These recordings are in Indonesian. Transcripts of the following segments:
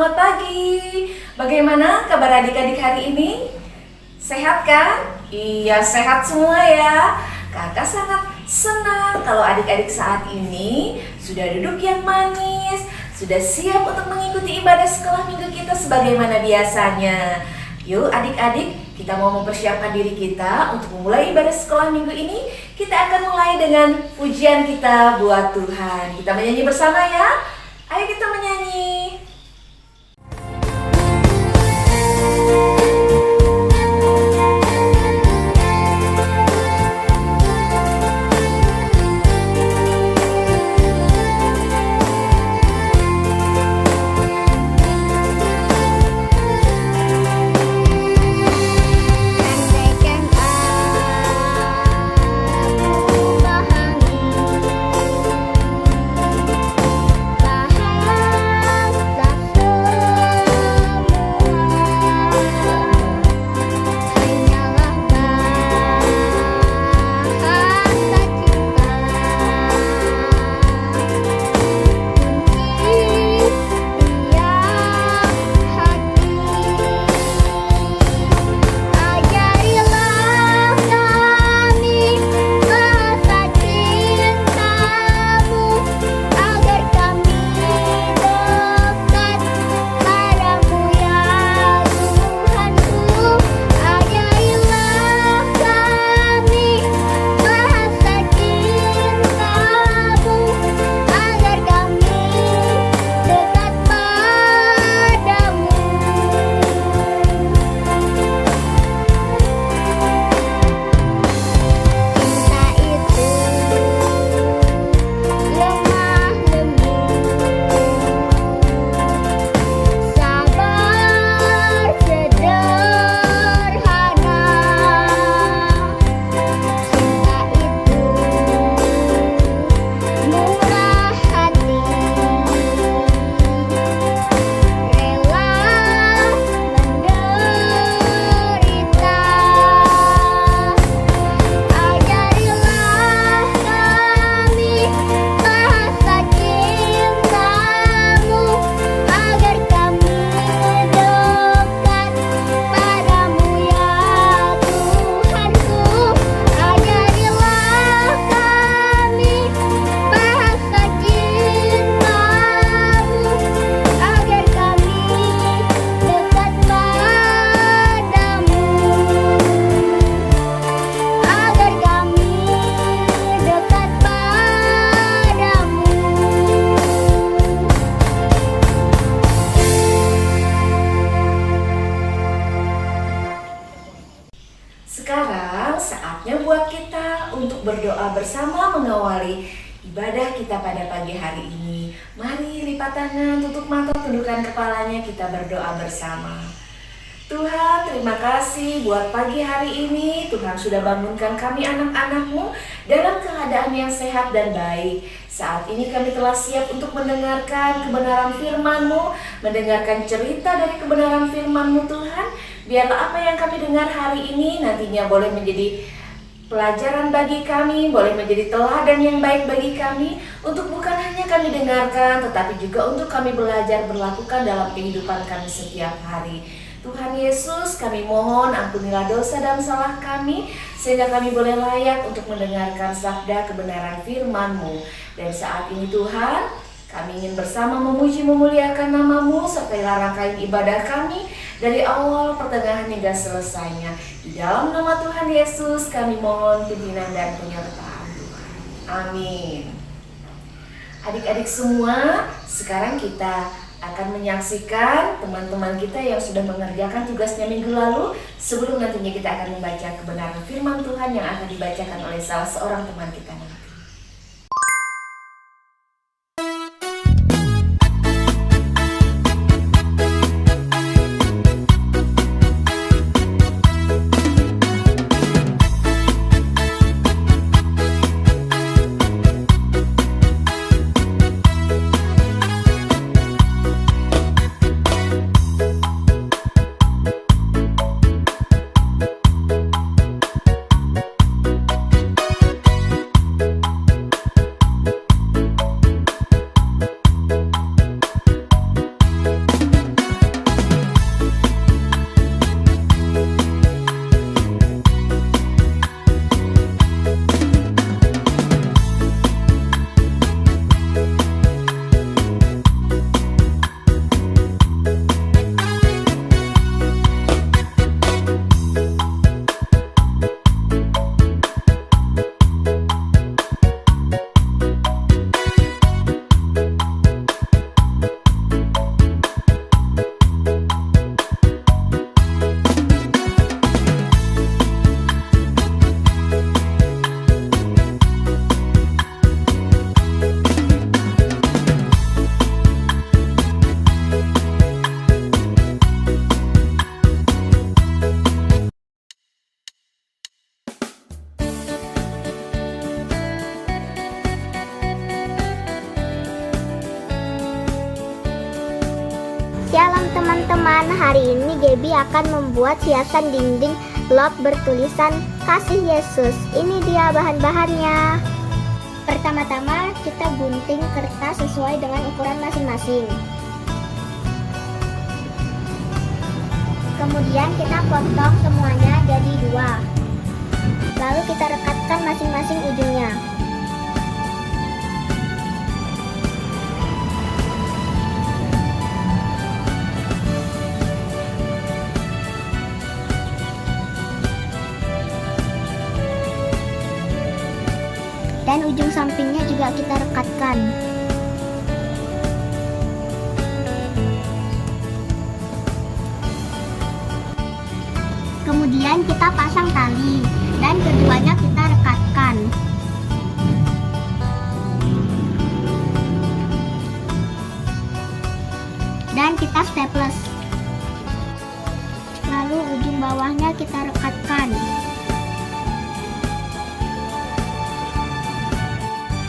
selamat pagi. Bagaimana kabar adik-adik hari ini? Sehat kan? Iya, sehat semua ya. Kakak sangat senang kalau adik-adik saat ini sudah duduk yang manis, sudah siap untuk mengikuti ibadah sekolah minggu kita sebagaimana biasanya. Yuk adik-adik, kita mau mempersiapkan diri kita untuk memulai ibadah sekolah minggu ini. Kita akan mulai dengan pujian kita buat Tuhan. Kita menyanyi bersama ya. Ayo kita menyanyi. Sekarang saatnya buat kita untuk berdoa bersama mengawali ibadah kita pada pagi hari ini. Mari lipat tangan, tutup mata, tundukkan kepalanya, kita berdoa bersama. Tuhan, terima kasih buat pagi hari ini. Tuhan sudah bangunkan kami anak-anak-Mu dalam keadaan yang sehat dan baik. Saat ini kami telah siap untuk mendengarkan kebenaran firman-Mu, mendengarkan cerita dari kebenaran firman-Mu Tuhan. Biarlah apa yang kami dengar hari ini nantinya boleh menjadi pelajaran bagi kami, boleh menjadi teladan yang baik bagi kami, untuk bukan hanya kami dengarkan, tetapi juga untuk kami belajar berlakukan dalam kehidupan kami setiap hari. Tuhan Yesus, kami mohon ampunilah dosa dan salah kami, sehingga kami boleh layak untuk mendengarkan sabda kebenaran firman-Mu. Dan saat ini Tuhan, kami ingin bersama memuji memuliakan nama-Mu, sertailah rangkaian ibadah kami dari awal pertengahan hingga selesainya. Di dalam nama Tuhan Yesus kami mohon pimpinan dan penyertaan Tuhan. Amin. Adik-adik semua, sekarang kita akan menyaksikan teman-teman kita yang sudah mengerjakan tugasnya minggu lalu, sebelum nantinya kita akan membaca kebenaran firman Tuhan yang akan dibacakan oleh salah seorang teman kita nanti. teman-teman, hari ini Gaby akan membuat hiasan dinding love bertulisan Kasih Yesus. Ini dia bahan-bahannya. Pertama-tama kita gunting kertas sesuai dengan ukuran masing-masing. Kemudian kita potong semuanya jadi 2. Lalu kita rekatkan masing-masing ujungnya. Dan ujung sampingnya juga kita rekatkan. Kemudian kita pasang tali dan keduanya kita rekatkan. Dan kita staples. Lalu ujung bawahnya kita rekatkan.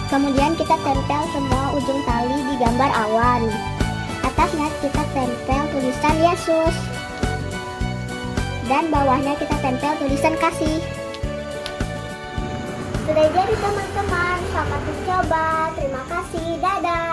Kemudian kita tempel semua ujung tali di gambar awan. Atasnya kita tempel tulisan Yesus. Dan bawahnya kita tempel tulisan kasih. Sudah jadi teman-teman, selamat mencoba. Terima kasih, dadah.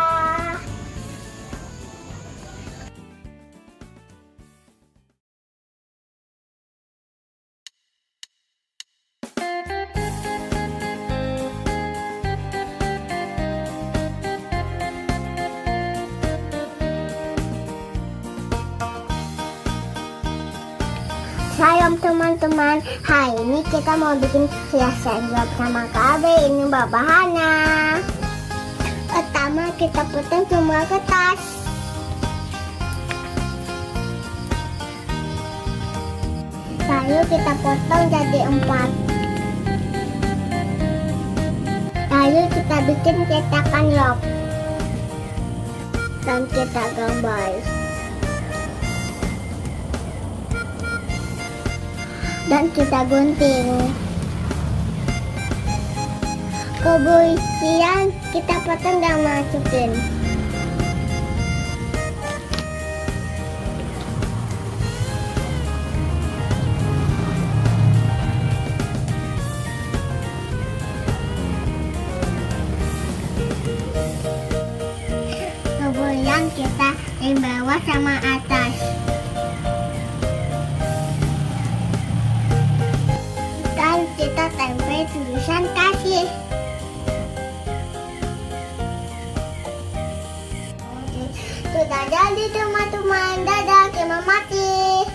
Shalom teman-teman, hari ini kita mau bikin hiasan love sama KB. Ini bahannya. Pertama kita potong semua kertas. Lalu kita potong jadi 4. Lalu kita bikin cetakan love. Dan kita gambar. Dan kita gunting. Kemudian kita potong dan masukin. Kemudian kita yang bawah sama atas. Kita tempel tulisan kasih. Sudah jadi teman-teman, dadah, terima kasih.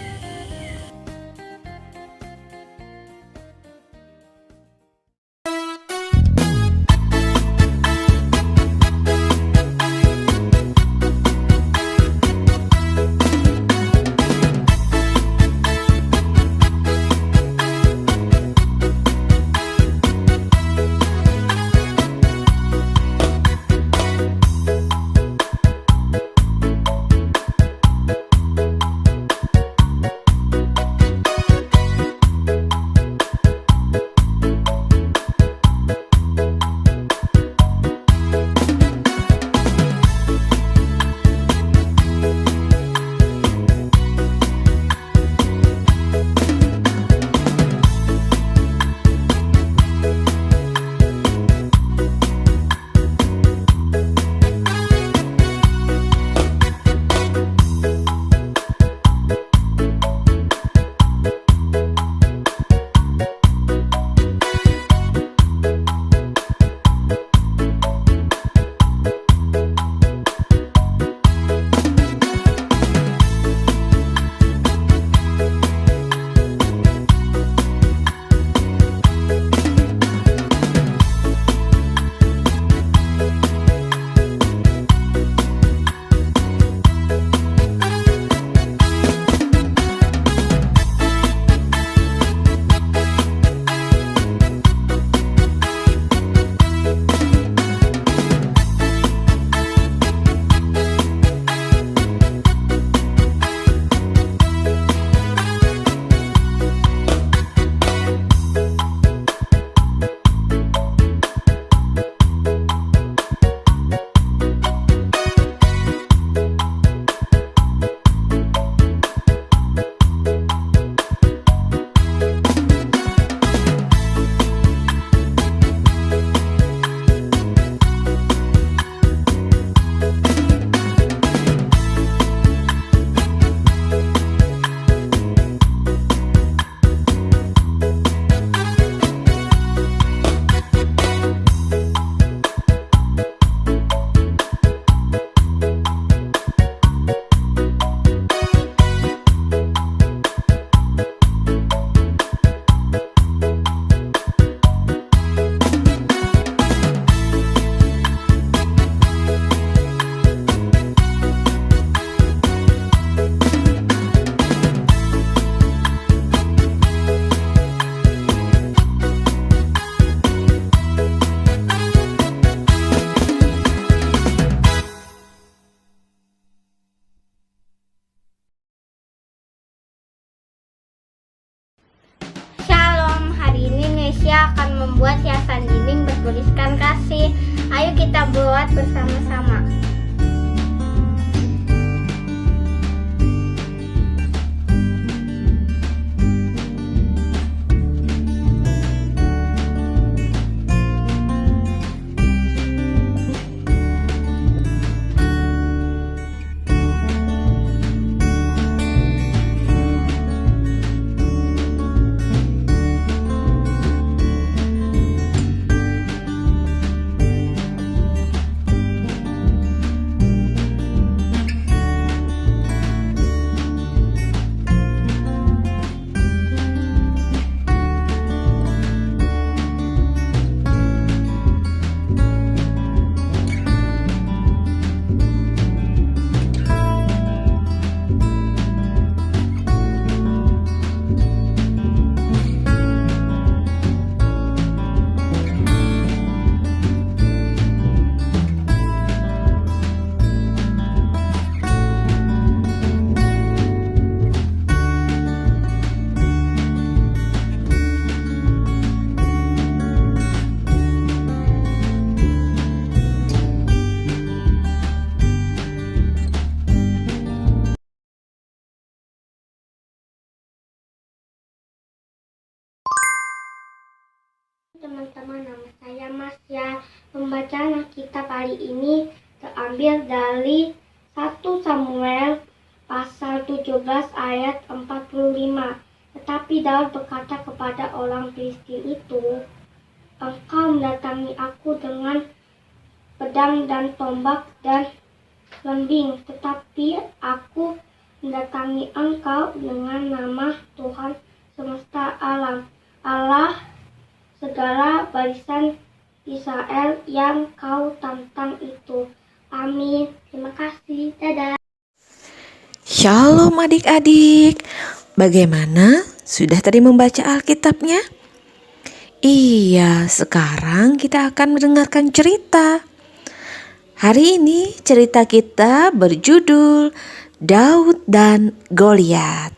Masya akan membuat hiasan dinding bertuliskan kasih. Ayo kita buat bersama-sama. Teman-teman, nama saya Masya. Pembacaan Alkitab hari ini terambil dari 1 Samuel pasal 17 ayat 45. Tetapi Daud berkata kepada orang Filistin itu, "Engkau mendatangi aku dengan pedang dan tombak dan lembing, tetapi aku mendatangi engkau dengan nama Tuhan semesta alam, Allah segala barisan Israel yang kau tantang itu." Amin. Terima kasih. Dadah. Shalom adik-adik. Bagaimana? Sudah tadi membaca Alkitabnya? Iya, sekarang kita akan mendengarkan cerita. Hari ini cerita kita berjudul Daud dan Goliat.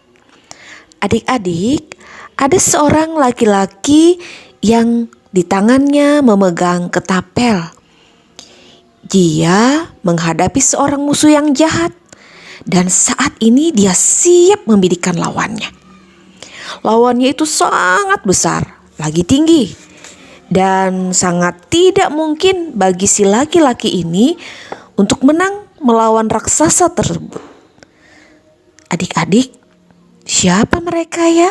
Adik-adik, ada seorang laki-laki yang di tangannya memegang ketapel. Dia menghadapi seorang musuh yang jahat, dan saat ini dia siap membidikkan lawannya. Lawannya itu sangat besar, lagi tinggi, dan sangat tidak mungkin bagi si laki-laki ini untuk menang melawan raksasa tersebut. Adik-adik, siapa mereka ya?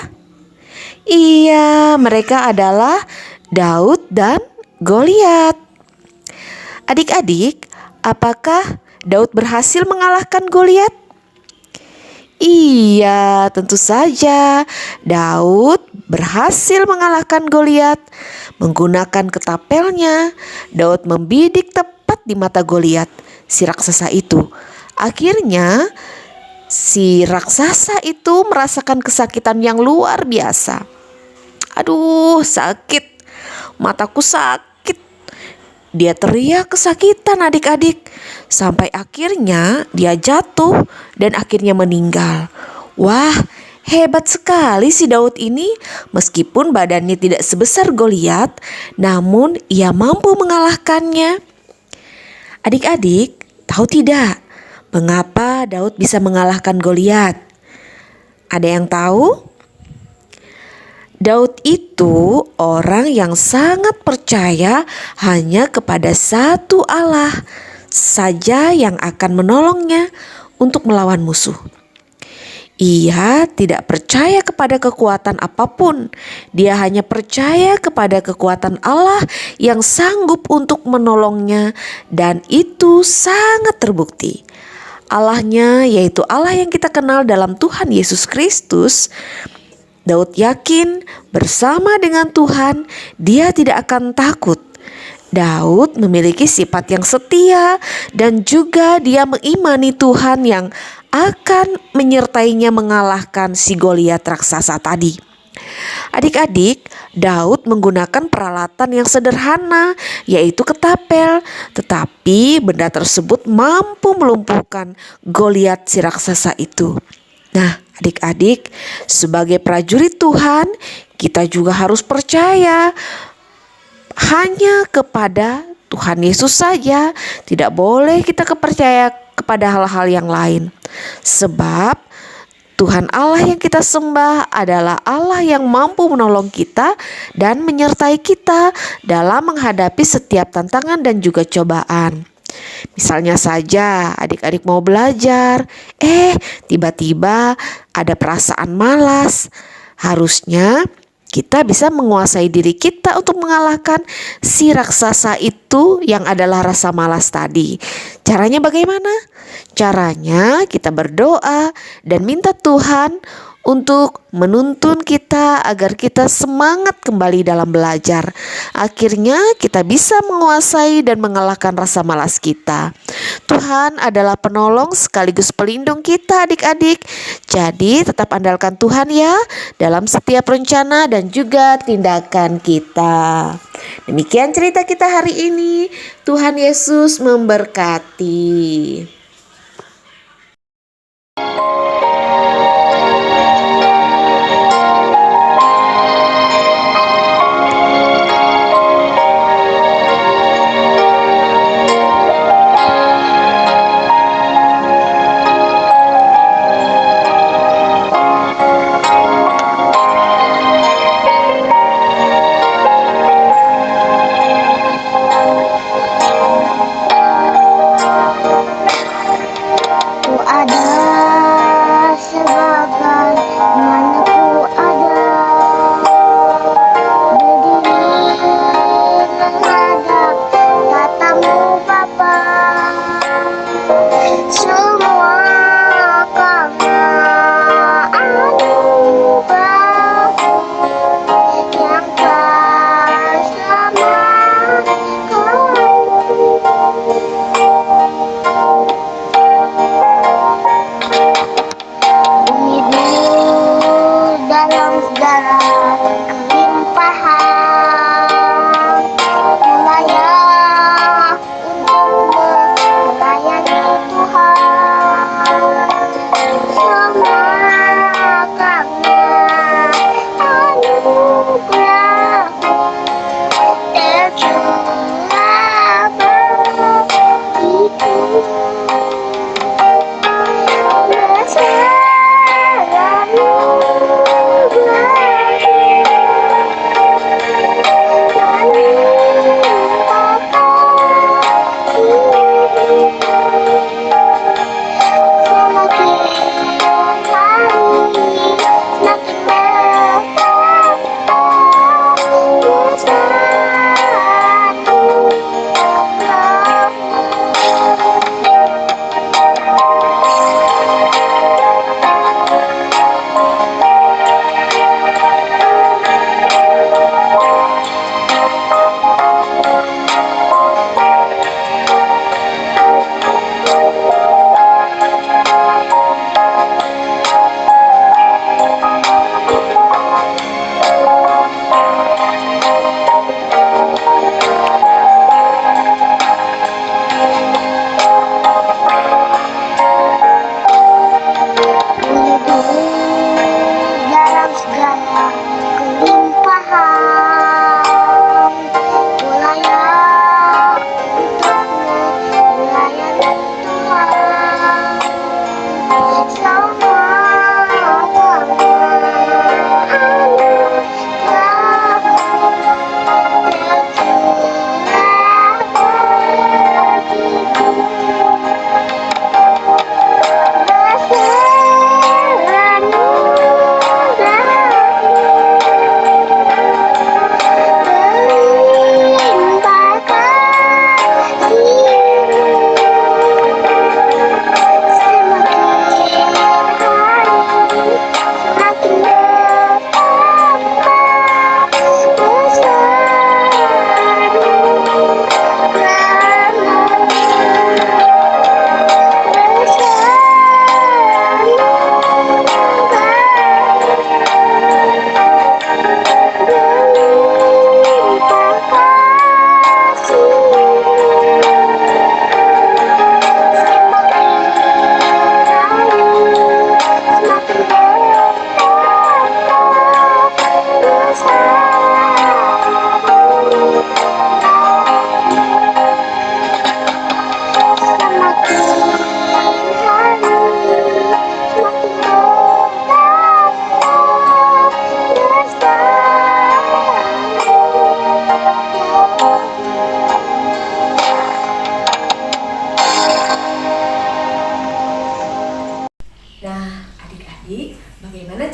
Iya, mereka adalah Daud dan Goliat. Adik-adik, apakah Daud berhasil mengalahkan Goliat? Iya, tentu saja. Daud berhasil mengalahkan Goliat. Menggunakan ketapelnya, Daud membidik tepat di mata Goliat, si raksasa itu. Akhirnya, si raksasa itu merasakan kesakitan yang luar biasa. Aduh, sakit. Mataku sakit. Dia teriak kesakitan adik-adik. Sampai akhirnya dia jatuh dan akhirnya meninggal. Wah, hebat sekali si Daud ini. Meskipun badannya tidak sebesar Goliat, namun ia mampu mengalahkannya. Adik-adik, tahu tidak mengapa Daud bisa mengalahkan Goliat? Ada yang tahu? Daud itu orang yang sangat percaya hanya kepada satu Allah saja yang akan menolongnya untuk melawan musuh. Ia tidak percaya kepada kekuatan apapun. Dia hanya percaya kepada kekuatan Allah yang sanggup untuk menolongnya, dan itu sangat terbukti. Allahnya yaitu Allah yang kita kenal dalam Tuhan Yesus Kristus. Daud yakin bersama dengan Tuhan dia tidak akan takut. Daud memiliki sifat yang setia dan juga dia mengimani Tuhan yang akan menyertainya mengalahkan si Goliat raksasa tadi. Adik-adik, Daud menggunakan peralatan yang sederhana yaitu ketapel, tetapi benda tersebut mampu melumpuhkan Goliat si raksasa itu. Nah, adik-adik, sebagai prajurit Tuhan, kita juga harus percaya hanya kepada Tuhan Yesus saja. Tidak boleh kita percaya kepada hal-hal yang lain. Sebab Tuhan Allah yang kita sembah adalah Allah yang mampu menolong kita dan menyertai kita dalam menghadapi setiap tantangan dan juga cobaan. Misalnya saja adik-adik mau belajar, tiba-tiba ada perasaan malas. Harusnya kita bisa menguasai diri kita untuk mengalahkan si raksasa itu yang adalah rasa malas tadi. Caranya bagaimana? Caranya kita berdoa dan minta Tuhan untuk menuntun kita agar kita semangat kembali dalam belajar. Akhirnya kita bisa menguasai dan mengalahkan rasa malas kita. Tuhan adalah penolong sekaligus pelindung kita adik-adik. Jadi tetap andalkan Tuhan ya dalam setiap rencana dan juga tindakan kita. Demikian cerita kita hari ini. Tuhan Yesus memberkati.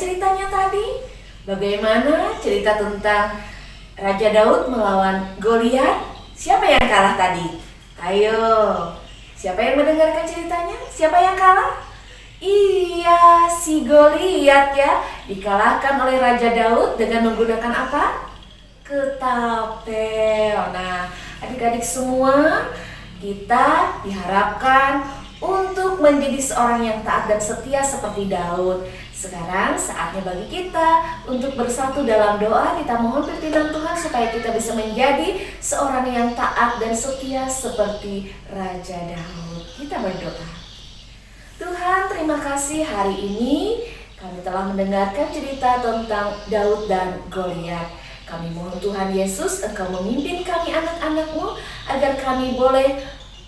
ceritanya tadi? Bagaimana cerita tentang Raja Daud melawan Goliat? Siapa yang kalah tadi? Ayo, siapa yang mendengarkan ceritanya? Siapa yang kalah? Iya, si Goliat ya, dikalahkan oleh Raja Daud dengan menggunakan apa? Ketapel. Nah, adik-adik semua, kita diharapkan untuk menjadi seorang yang taat dan setia seperti Daud. Sekarang saatnya bagi kita untuk bersatu dalam doa. Kita mohon pimpinan Tuhan supaya kita bisa menjadi seorang yang taat dan setia seperti Raja Daud. Kita berdoa. Tuhan, terima kasih hari ini kami telah mendengarkan cerita tentang Daud dan Goliat. Kami mohon Tuhan Yesus, Engkau memimpin kami anak-anak-Mu agar kami boleh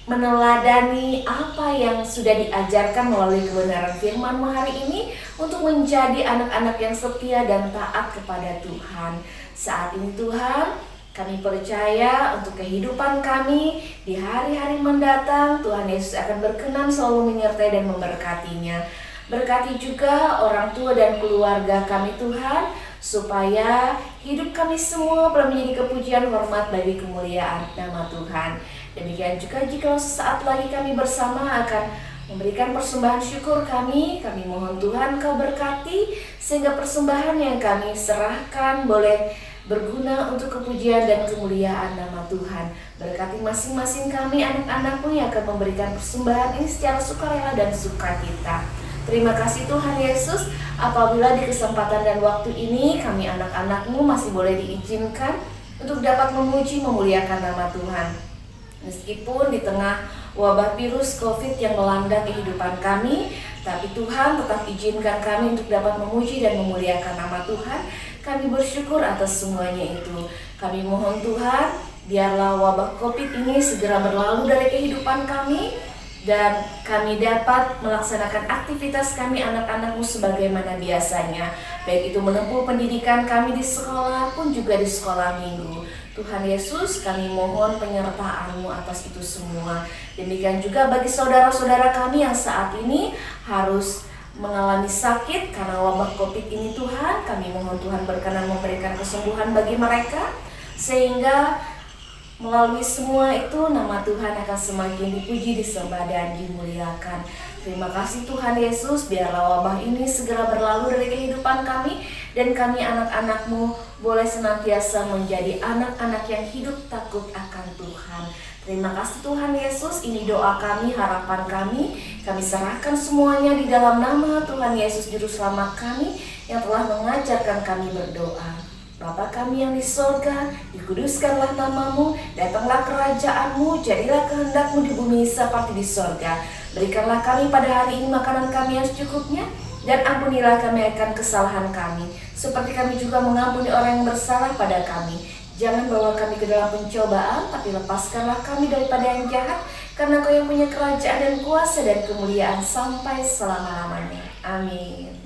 meneladani apa yang sudah diajarkan melalui kebenaran firman-Mu hari ini untuk menjadi anak-anak yang setia dan taat kepada Tuhan. Saat ini Tuhan, kami percaya untuk kehidupan kami di hari-hari mendatang, Tuhan Yesus akan berkenan selalu menyertai dan memberkatinya. Berkati juga orang tua dan keluarga kami Tuhan, supaya hidup kami semua boleh menjadi kepujian hormat bagi kemuliaan nama Tuhan. Demikian juga jika sesaat lagi kami bersama akan memberikan persembahan syukur kami mohon Tuhan Kau berkati sehingga persembahan yang kami serahkan boleh berguna untuk kepujian dan kemuliaan nama Tuhan. Berkati masing-masing kami anak-anak-Mu yang akan memberikan persembahan ini secara sukarela dan sukacita. Terima kasih Tuhan Yesus, apabila di kesempatan dan waktu ini kami anak-anak-Mu masih boleh diizinkan untuk dapat memuji memuliakan nama Tuhan. Meskipun di tengah wabah virus COVID yang melanda kehidupan kami, tapi Tuhan tetap izinkan kami untuk dapat memuji dan memuliakan nama Tuhan. Kami bersyukur atas semuanya itu. Kami mohon Tuhan, biarlah wabah COVID ini segera berlalu dari kehidupan kami, dan kami dapat melaksanakan aktivitas kami anak-anak-Mu sebagaimana biasanya. Baik itu menempuh pendidikan kami di sekolah pun juga di sekolah minggu. Tuhan Yesus, kami mohon penyertaan-Mu atas itu semua. Demikian juga bagi saudara-saudara kami yang saat ini harus mengalami sakit karena wabah COVID ini Tuhan, kami mohon Tuhan berkenan memberikan kesembuhan bagi mereka, sehingga melalui semua itu nama Tuhan akan semakin dipuji, disembah dan dimuliakan. Terima kasih Tuhan Yesus, biarlah wabah ini segera berlalu dari kehidupan kami, dan kami anak-anak-Mu boleh senantiasa menjadi anak-anak yang hidup takut akan Tuhan. Terima kasih Tuhan Yesus, ini doa kami, harapan kami serahkan semuanya di dalam nama Tuhan Yesus Juru Selamat kami yang telah mengajarkan kami berdoa. Bapa kami yang di sorga, dikuduskanlah nama-Mu, datanglah kerajaan-Mu, jadilah kehendak-Mu di bumi seperti di sorga. Berikanlah kami pada hari ini makanan kami yang secukupnya, dan ampunilah kami akan kesalahan kami, seperti kami juga mengampuni orang yang bersalah pada kami. Jangan bawa kami ke dalam pencobaan, tapi lepaskanlah kami daripada yang jahat, karena Kau yang punya kerajaan dan kuasa dan kemuliaan sampai selama-lamanya. Amin.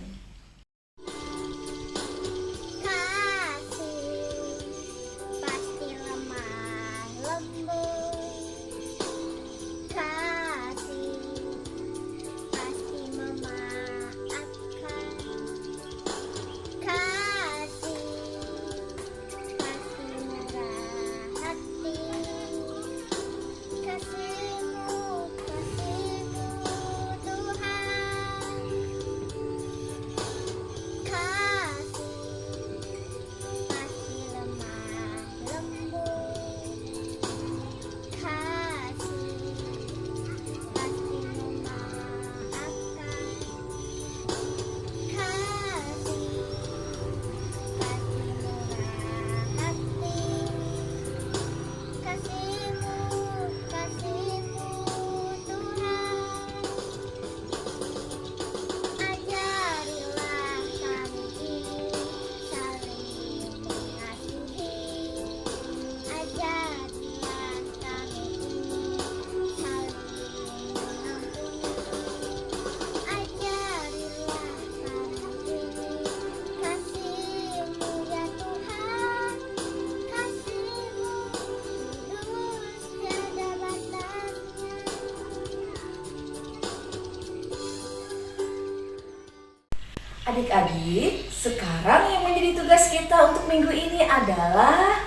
Adik-adik, sekarang yang menjadi tugas kita untuk minggu ini adalah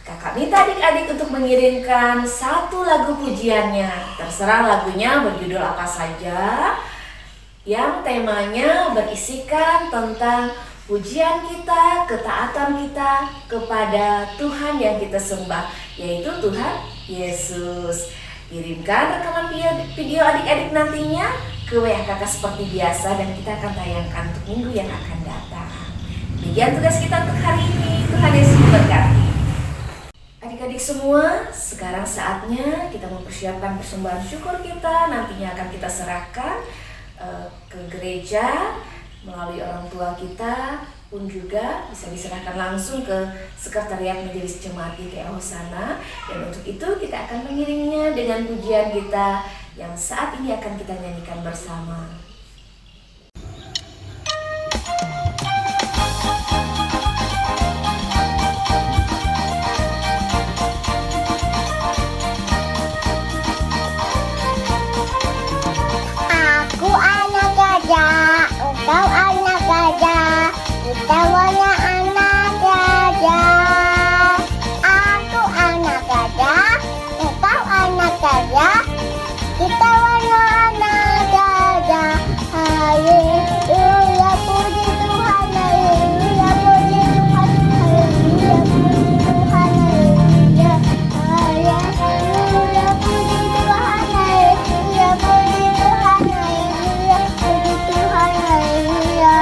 Kakak minta adik-adik untuk mengirimkan satu lagu pujiannya. Terserah lagunya berjudul apa saja, yang temanya berisikan tentang pujian kita, ketaatan kita kepada Tuhan yang kita sembah, yaitu Tuhan Yesus. Kirimkan rekaman video adik-adik nantinya ke WA kakak seperti biasa, dan kita akan tayangkan untuk minggu yang akan datang. Demikian tugas kita untuk hari ini. Tuhan Yesus memberkati. Adik-adik semua, sekarang saatnya kita mempersiapkan persembahan syukur kita. Nantinya akan kita serahkan ke gereja melalui orang tua kita, pun juga bisa diserahkan langsung ke sekretariat Majelis Jemaat GKI Hosana. Dan untuk itu kita akan mengiringnya dengan pujian kita yang saat ini akan kita nyanyikan bersama. Aku anak gajah, engkau anak gajah, kita warna anak gajah. Aku anak gajah, engkau anak gajah, kita warna anak gajah. Haleluya, puji Tuhan, haleluya, puji Tuhan, haleluya, puji Tuhan, haleluya, haleluya, puji Tuhan, haleluya, puji Tuhan, haleluya, puji Tuhan, haleluya.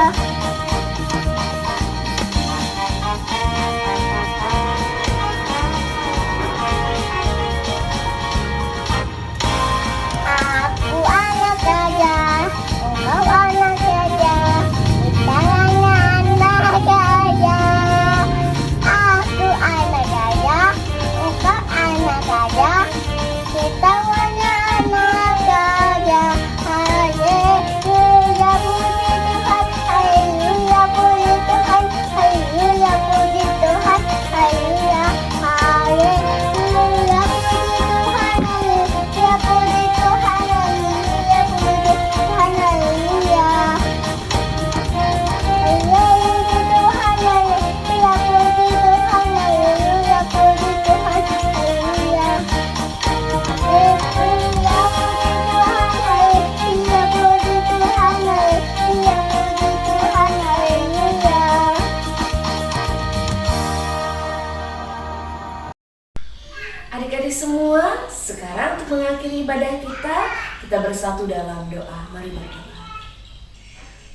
Aku anak gajah, engkau anak gajah, kita anak gajah. Aku anak gajah, engkau anak gajah, kita warna anak gajah. Haleluya, puji Tuhan, haleluya, puji Tuhan, haleluya, puji Tuhan, haleluya, haleluya, puji Tuhan, haleluya, puji Tuhan, haleluya, puji Tuhan, haleluya. Haleluya, Tuhan, haleluya, puji Tuhan, haleluya, puji Tuhan, haleluya. Haleluya, puji Tuhan, haleluya, puji Tuhan, haleluya, puji Tuhan, haleluya. Adik-adik semua, sekarang untuk mengakhiri ibadah kita bersatu dalam doa. Mari berdoa.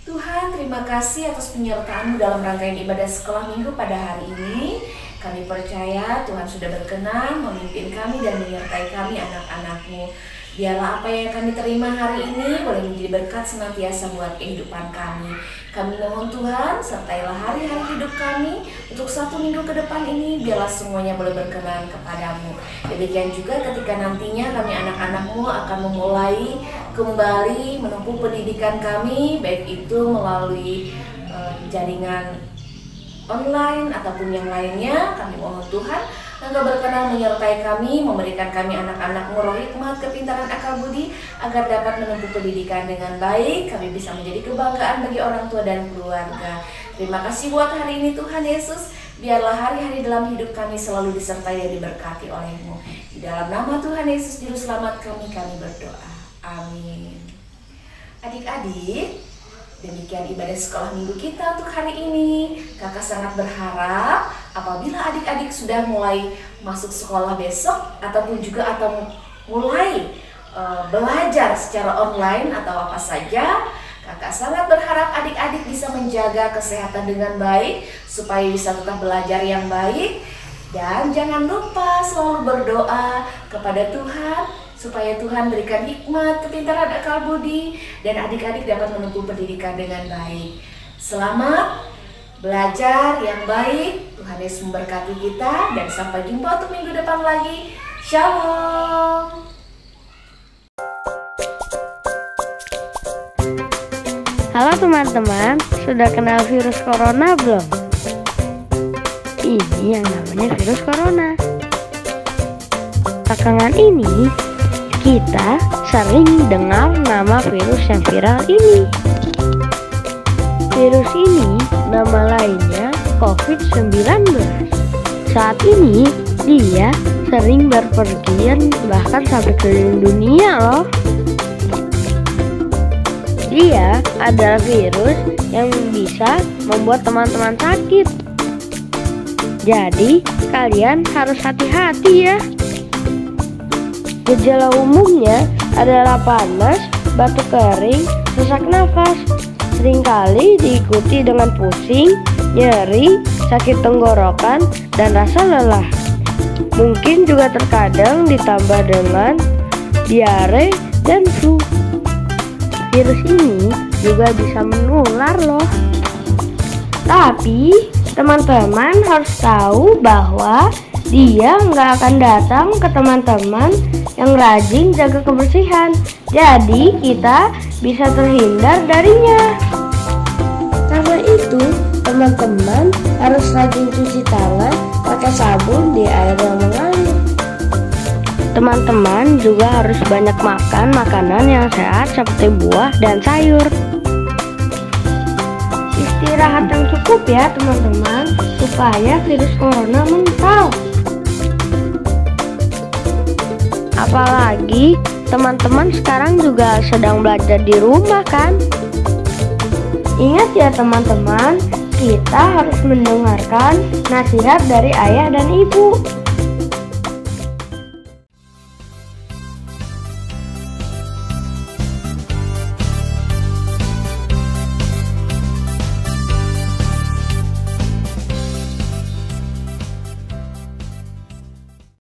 Tuhan, terima kasih atas penyertaan-Mu dalam rangkaian ibadah sekolah minggu pada hari ini. Kami percaya Tuhan sudah berkenan memimpin kami dan menyertai kami anak-anak-Mu. Biarlah apa yang kami terima hari ini boleh menjadi berkat senantiasa buat kehidupan kami. Kami mohon Tuhan, sertailah hari-hari hidup kami untuk 1 minggu ke depan ini. Biarlah semuanya boleh berkenan kepadamu. Demikian juga ketika nantinya kami anak-anak-Mu akan memulai kembali menempuh pendidikan kami, baik itu melalui jaringan online ataupun yang lainnya. Kami mohon Tuhan Engkau berkenan menyertai kami, memberikan kami anak-anak-Mu roh hikmat, kepintaran, akal budi, agar dapat menempuh pendidikan dengan baik. Kami bisa menjadi kebanggaan bagi orang tua dan keluarga. Terima kasih buat hari ini Tuhan Yesus. Biarlah hari-hari dalam hidup kami selalu disertai dan diberkati oleh-Mu. Di dalam nama Tuhan Yesus Juru Selamat kami berdoa. Amin. Adik-adik, demikian ibadah sekolah minggu kita untuk hari ini. Kakak sangat berharap apabila adik-adik sudah mulai masuk sekolah besok ataupun juga mulai belajar secara online atau apa saja, kakak sangat berharap adik-adik bisa menjaga kesehatan dengan baik supaya bisa tetap belajar yang baik. Dan jangan lupa selalu berdoa kepada Tuhan supaya Tuhan berikan hikmat, kepintaran, akal budi, dan adik-adik dapat menempuh pendidikan dengan baik. Selamat belajar yang baik. Tuhan Yesus memberkati kita, dan sampai jumpa untuk minggu depan lagi. Shalom. Halo teman-teman, sudah kenal virus corona belum? Ini yang namanya virus corona. Belakangan ini kita sering dengar nama virus yang viral ini. Virus ini nama lainnya COVID-19. Saat ini dia sering berpergian bahkan sampai keliling dunia loh. Dia adalah virus yang bisa membuat teman-teman sakit. Jadi kalian harus hati-hati ya. Gejala umumnya adalah panas, batuk kering, sesak nafas. Seringkali diikuti dengan pusing, nyeri, sakit tenggorokan, dan rasa lelah. Mungkin juga terkadang ditambah dengan diare dan flu. Virus ini juga bisa menular loh. Tapi teman-teman harus tahu bahwa dia nggak akan datang ke teman-teman yang rajin jaga kebersihan. Jadi kita bisa terhindar darinya. Karena itu, teman-teman harus rajin cuci tangan pakai sabun di air yang mengalir. Teman-teman juga harus banyak makan makanan yang sehat seperti buah dan sayur. Istirahat yang cukup ya teman-teman, supaya virus corona mental. Apalagi teman-teman sekarang juga sedang belajar di rumah kan? Ingat ya teman-teman, kita harus mendengarkan nasihat dari ayah dan ibu.